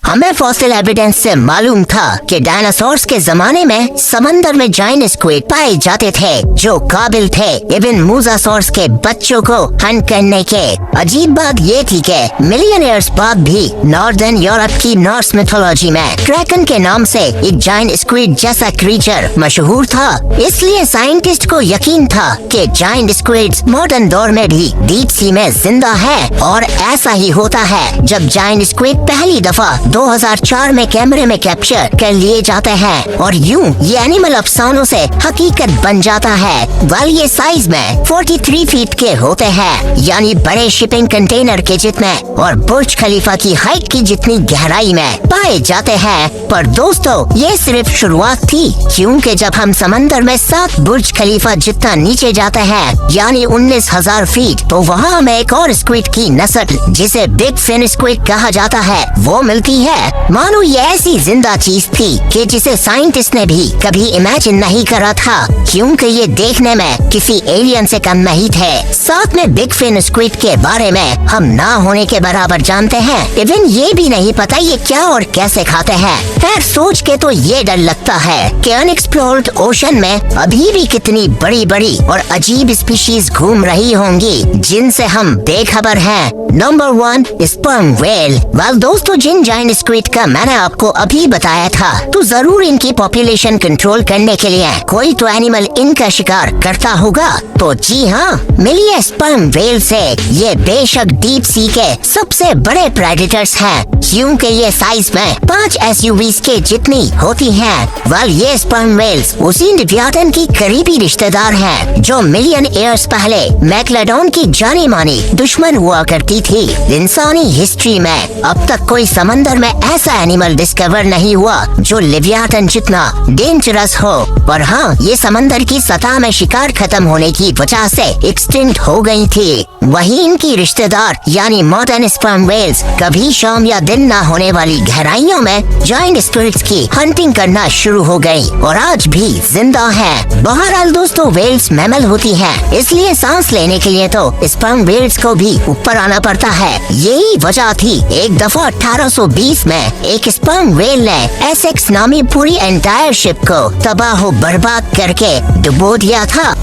हमें fossil evidence से मालूम था कि डायनासोर्स के जमाने में समंदर में जायंट स्क्विड पाए जाते थे जो काबिल थे इवन मूसासोर्स के बच्चों को हंट करने के। अजीब बात ये थी कि मिलियन ईयर्स बाद भी नॉर्दर्न यूरोप की नॉर्स मिथोलॉजी में क्रैकन के नाम से एक जायंट स्क्विड जैसा क्रीचर मशहूर था। इसलिए साइंटिस्ट को यकीन था कि जायंट स्क्विड्स मॉडर्न दौर में भी डीप सी में जिंदा है। और ऐसा ही होता है जब जायंट स्क्विड पहली दफा 2004 में कैमरे में कैप्चर कर लिए जाते हैं और यूं ये एनिमल अफसानों से हकीकत बन जाता है। वेल ये साइज में 43 फीट के होते हैं, यानी बड़े शिपिंग कंटेनर के जितने और बुर्ज खलीफा की हाइट की जितनी गहराई में पाए जाते हैं। पर दोस्तों ये सिर्फ शुरुआत थी, क्योंकि जब हम समंदर में 7 बुर्ज खलीफा जितना नीचे जाते हैं यानी 19,000 फीट, तो वहाँ हमें एक और स्क्विड की नस्ल जिसे बिग फिन स्क्विड कहा जाता है वो मिलती है। मानो ये ऐसी जिंदा चीज थी कि जिसे साइंटिस्ट ने भी कभी इमेजिन नहीं करा था, क्योंकि ये देखने में किसी एलियन से कम नहीं थे। साथ में बिग फिन स्क्विड के बारे में हम ना होने के बराबर जानते हैं। इवन ये भी नहीं पता ये क्या और कैसे खाते हैं। खैर सोच के तो ये डर लगता है कि अनएक्सप्लोर्ड ओशन में अभी भी कितनी बड़ी बड़ी और अजीब स्पीशीज घूम रही होंगी जिनसे हम बेखबर हैं। Number 1 sperm whale. वेल दोस्तों, जिन जायंट स्क्विड का मैंने आपको अभी बताया था, तो जरूर इनकी पॉपुलेशन कंट्रोल करने के लिए कोई तो एनिमल इनका शिकार करता होगा। तो जी हाँ, मिलिए स्पर्म व्हेल से। ये बेशक डीप सी के सबसे बड़े प्रेडेटर्स हैं, क्योंकि ये साइज में 5 SUVs के जितनी होती हैं। वेल ये स्पर्म व्हेल्स उसी लिव्याटन की करीबी रिश्तेदार हैं जो मिलियन ईयर्स पहले मैग्लोडॉन की जानी मानी दुश्मन हुआ करती थी। इंसानी हिस्ट्री में अब तक कोई समंदर में ऐसा एनिमल डिस्कवर नहीं हुआ जो लिव्याटन जितना डेंजरस हो। पर हाँ, ये समंदर की सतह में शिकार खत्म होने की वजह से एक्सटिंक्ट हो गई थी। वहीं इनकी रिश्तेदार यानी मॉडर्न स्पर्म व्हेल्स कभी शाम या दिन न होने वाली गहराइयों में जायंट स्क्विड्स की हंटिंग करना शुरू हो गई और आज भी जिंदा है। बहरहाल दोस्तों, व्हेल्स मैमल होती हैं, इसलिए सांस लेने के लिए तो स्पर्म व्हेल्स को भी ऊपर आना पड़ता है। यही वजह थी एक दफा 1820 में एक स्पर्म व्हेल ने एसेक्स नामी पूरी एंटायर शिप को तबाह बर्बाद करके डुबो दिया था।